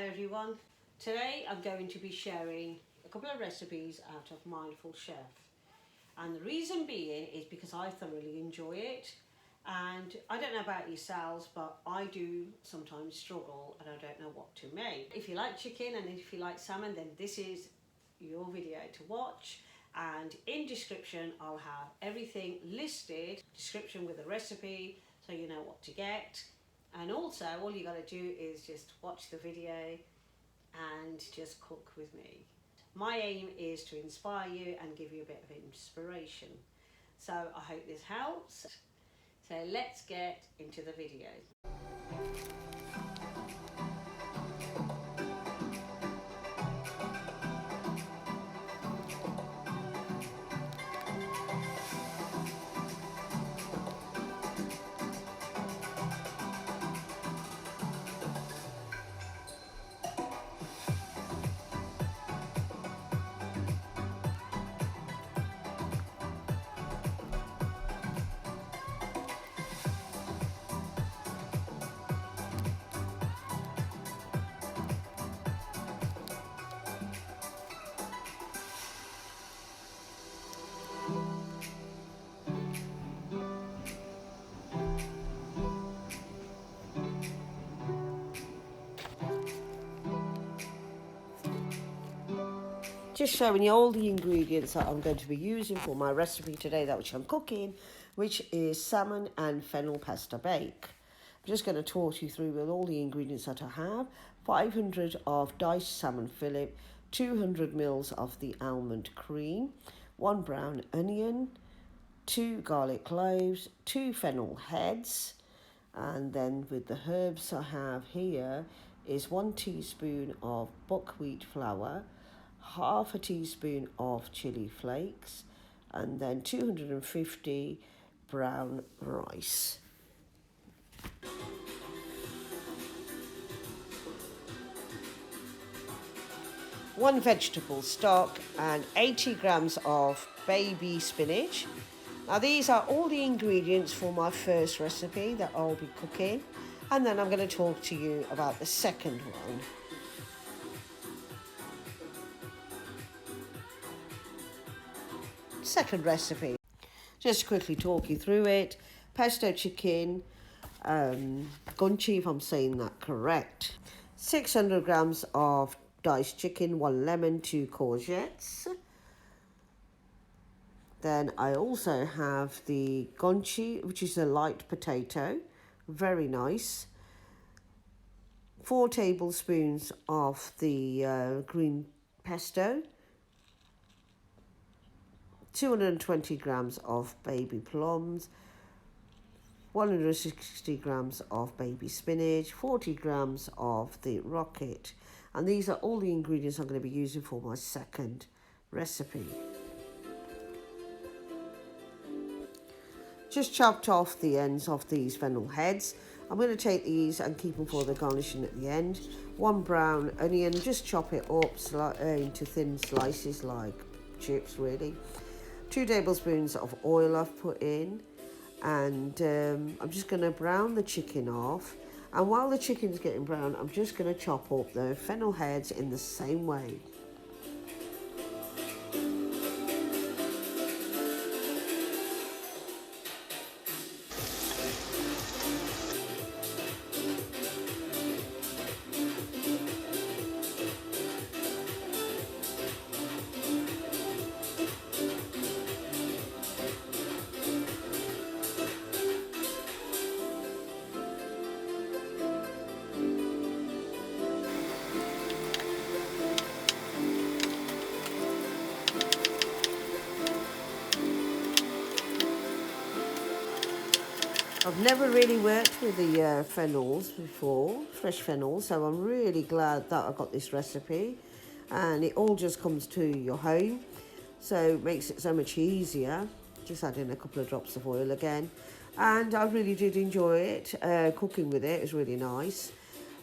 Hello everyone. Today I'm going to be sharing a couple of recipes out of Mindful Chef, and the reason being is because I thoroughly enjoy it. And I don't know about yourselves, but I do sometimes struggle and I don't know what to make. If you like chicken and if you like salmon, then this is your video to watch. And in description I'll have everything listed, description with a recipe so you know what to get. And also all you got to do is just watch the video and just cook with me. My aim is to inspire you and give you a bit of inspiration. So I hope this helps. So let's get into the video. Just showing you all the ingredients that I'm going to be using for my recipe today, that which I'm cooking, which is salmon and fennel pesto bake. I'm just going to talk you through with all the ingredients that I have. 500 of diced salmon fillet, 200 mils of the almond cream, 1 brown onion, 2 garlic cloves, 2 fennel heads, and then with the herbs I have here is 1 teaspoon of buckwheat flour, half a teaspoon of chilli flakes, and then 250 brown rice. One vegetable stock and 80 grams of baby spinach. Now these are all the ingredients for my first recipe that I'll be cooking, and then I'm going to talk to you about the second one. Second recipe, just quickly talk you through it. Pesto chicken, Gnocchi if I'm saying that correct. 600 grams of diced chicken, 1 lemon, 2 courgettes. Then I also have the Gnocchi, which is a light potato, very nice. 4 tablespoons of the green pesto. 220 grams of baby plums, 160 grams of baby spinach, 40 grams of the rocket. And these are all the ingredients I'm going to be using for my second recipe. Just chopped off the ends of these fennel heads. I'm going to take these and keep them for the garnishing at the end. 1 brown onion, just chop it up into thin slices like chips really. 2 tablespoons of oil I've put in, and I'm just going to brown the chicken off. And while the chicken's getting brown, I'm just going to chop up the fennel heads in the same way. I've never really worked with the fennels before, fresh fennels, so I'm really glad that I got this recipe, and it all just comes to your home, so it makes it so much easier. Just add in a couple of drops of oil again, and I really did enjoy it. Cooking with it is really nice.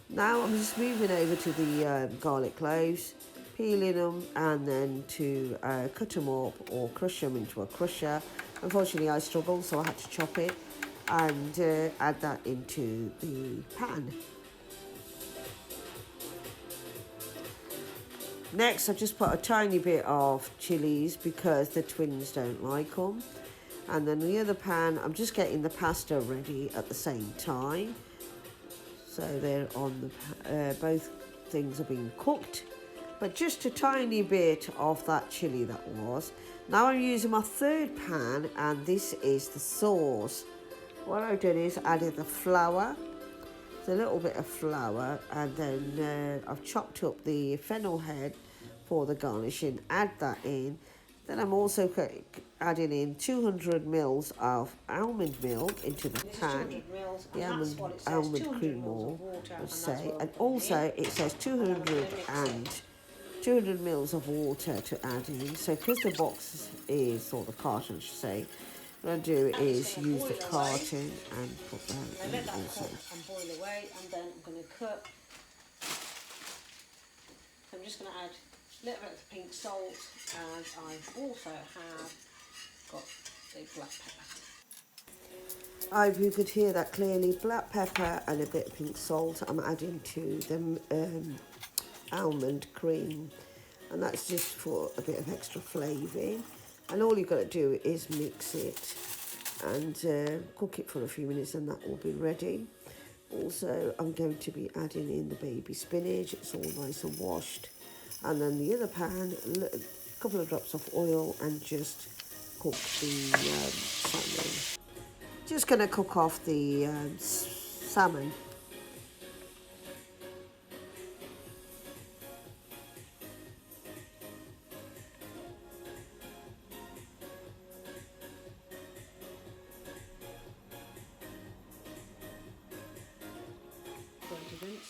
Now I'm just moving over to the garlic cloves, peeling them, and then to cut them up or crush them into a crusher. Unfortunately I struggled, so I had to chop it and add that into the pan. Next, I just put a tiny bit of chilies because the twins don't like them. And then the other pan, I'm just getting the pasta ready at the same time. So they're on the, both things are being cooked. But just a tiny bit of that chilli that was. Now I'm using my third pan, and this is the sauce. What I've done is added the flour. It's a little bit of flour, and then I've chopped up the fennel head for the garnishing. Add that in. Then I'm also adding in 200 mils of almond milk into the pan. The almond cream more, I would say. And also it says 200 mils of water to add in. So because the box is, or the carton I should say, what I do is use the carton and put that in also. And boil away, and then I'm going to cook. I'm just going to add a little bit of pink salt, and I also have got the black pepper. You could hear that clearly. Black pepper and a bit of pink salt I'm adding to the almond cream, and that's just for a bit of extra flavouring. And all you've got to do is mix it and cook it for a few minutes, and that will be ready. Also, I'm going to be adding in the baby spinach. It's all nice and washed. And then the other pan, a couple of drops of oil, and just cook the salmon. Just going to cook off the salmon.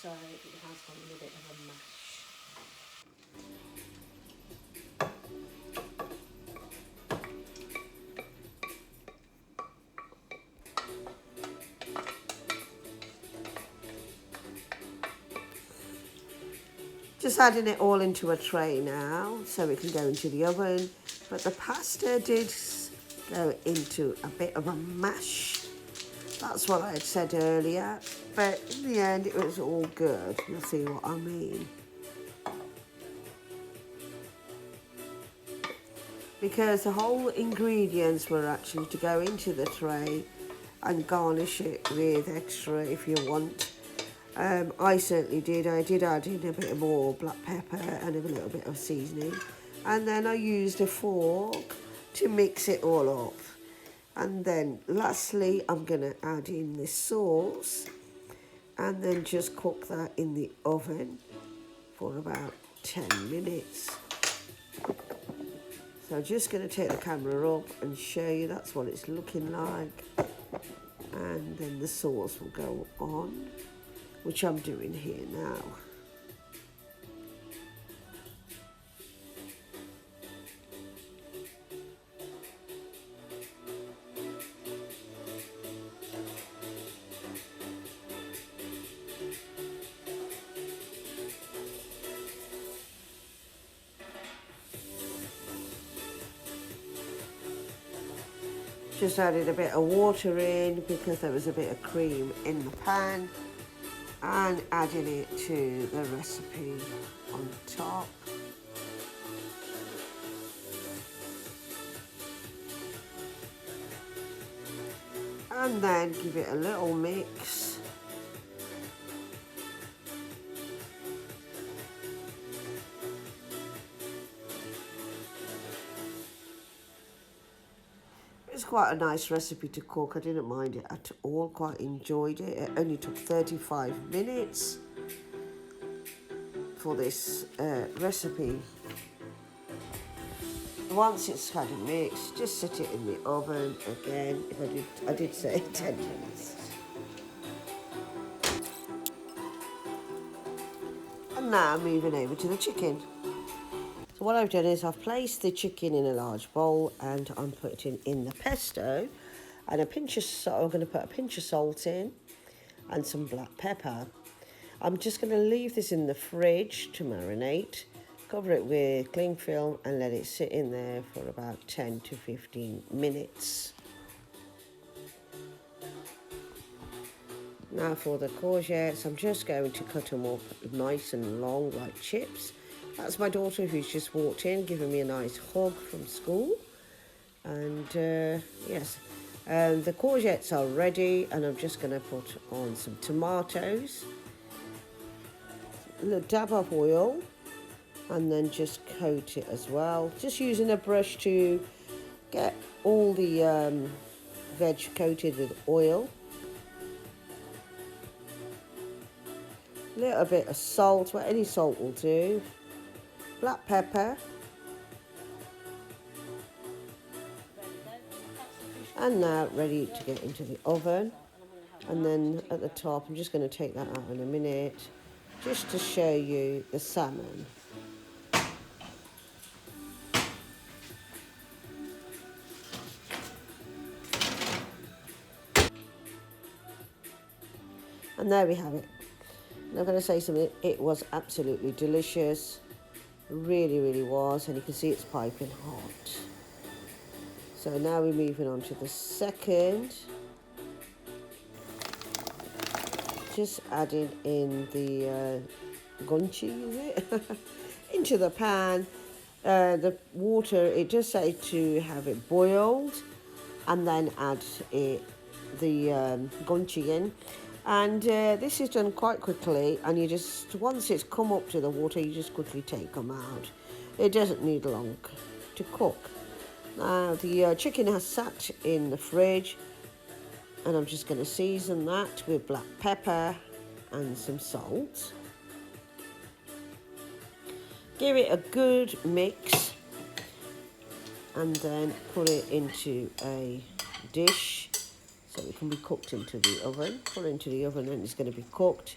So it has gone a little bit of a mash. Just adding it all into a tray now so it can go into the oven. But the pasta did go into a bit of a mash. That's what I had said earlier, but in the end it was all good. You'll see what I mean. Because the whole ingredients were actually to go into the tray and garnish it with extra if you want. I certainly did. I did add in a bit more black pepper and a little bit of seasoning. And then I used a fork to mix it all up. And then lastly, I'm going to add in this sauce and then just cook that in the oven for about 10 minutes. So I'm just going to take the camera up and show you that's what it's looking like. And then the sauce will go on, which I'm doing here now. Just added a bit of water in because there was a bit of cream in the pan, and adding it to the recipe on top. And then give it a little mix. It's quite a nice recipe to cook. I didn't mind it at all, quite enjoyed it. It only took 35 minutes for this recipe. Once it's kind of mixed, just set it in the oven again. I did say 10 minutes. And now moving over to the chicken. So what I've done is I've placed the chicken in a large bowl, and I'm putting in the pesto and a pinch of salt. I'm going to put a pinch of salt in and some black pepper. I'm just going to leave this in the fridge to marinate, cover it with cling film and let it sit in there for about 10 to 15 minutes. Now for the courgettes, I'm just going to cut them up nice and long like chips. That's my daughter who's just walked in, giving me a nice hug from school. And yes, the courgettes are ready, and I'm just going to put on some tomatoes, a little dab of oil, and then just coat it as well. Just using a brush to get all the veg coated with oil. A little bit of salt, well, any salt will do. Black pepper. And now ready to get into the oven. And then at the top, I'm just going to take that out in a minute, just to show you the salmon. And there we have it. And I'm going to say something, it was absolutely delicious. Really, really was. And you can see it's piping hot. So now we're moving on to the second. Just adding in the Gnocchi, is it? Into the pan. The water, it does say to have it boiled and then add the Gnocchi in. And this is done quite quickly, and you just, once it's come up to the water, you just quickly take them out. It doesn't need long to cook. Now the chicken has sat in the fridge, and I'm just going to season that with black pepper and some salt. Give it a good mix, and then put it into a dish so it can be cooked into the oven. Put it into the oven and it's going to be cooked.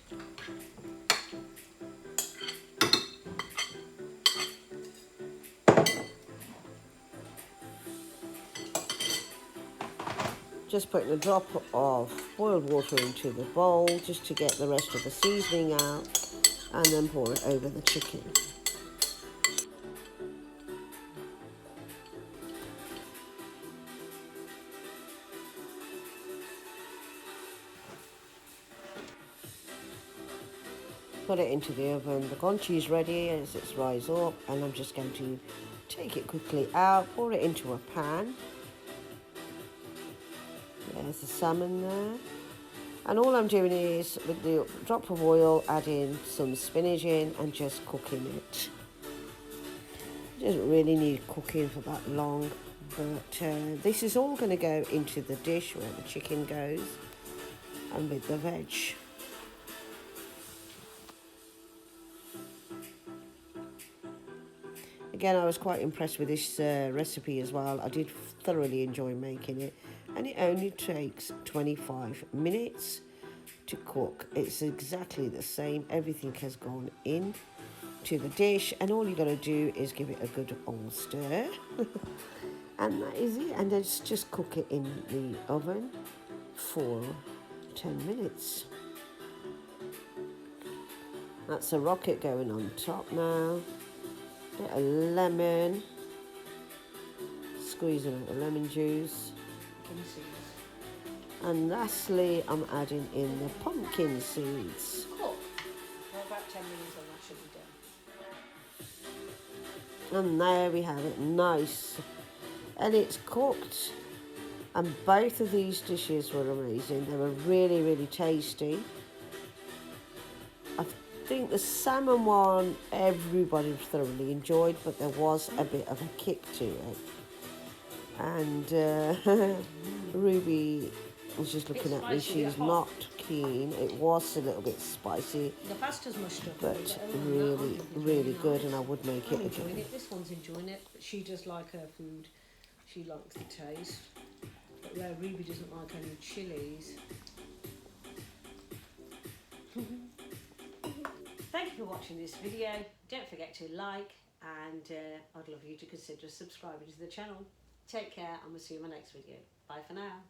Just putting a drop of boiled water into the bowl just to get the rest of the seasoning out, and then pour it over the chicken. Put it into the oven. The Gnocchi is ready as it's rise up, and I'm just going to take it quickly out, pour it into a pan. There's the salmon there. And all I'm doing is, with the drop of oil, adding some spinach in and just cooking it. It doesn't really need cooking for that long, but this is all going to go into the dish where the chicken goes, and with the veg. Again, I was quite impressed with this recipe as well. I did thoroughly enjoy making it, and it only takes 25 minutes to cook. It's exactly the same. Everything has gone in to the dish, and all you got to do is give it a good old stir. And that is it. And then just cook it in the oven for 10 minutes. That's a rocket going on top now. Bit of lemon, squeezing out the lemon juice, and lastly I'm adding in the pumpkin seeds. Cool. Well, about 10 minutes and that should be done. And there we have it, nice, and it's cooked. And both of these dishes were amazing. They were really, really tasty. I think the salmon one everybody thoroughly enjoyed, but there was a bit of a kick to it. And Ruby was just looking at me. She's not keen. It was a little bit spicy. The pasta's mushed up, but really, really good, and I would make it enjoying again. it. This one's enjoying it, but she does like her food. She likes the taste. But where Ruby doesn't like any chilies. Thank you for watching this video. Don't forget to like, and I'd love you to consider subscribing to the channel. Take care, and we'll see you in my next video. Bye for now.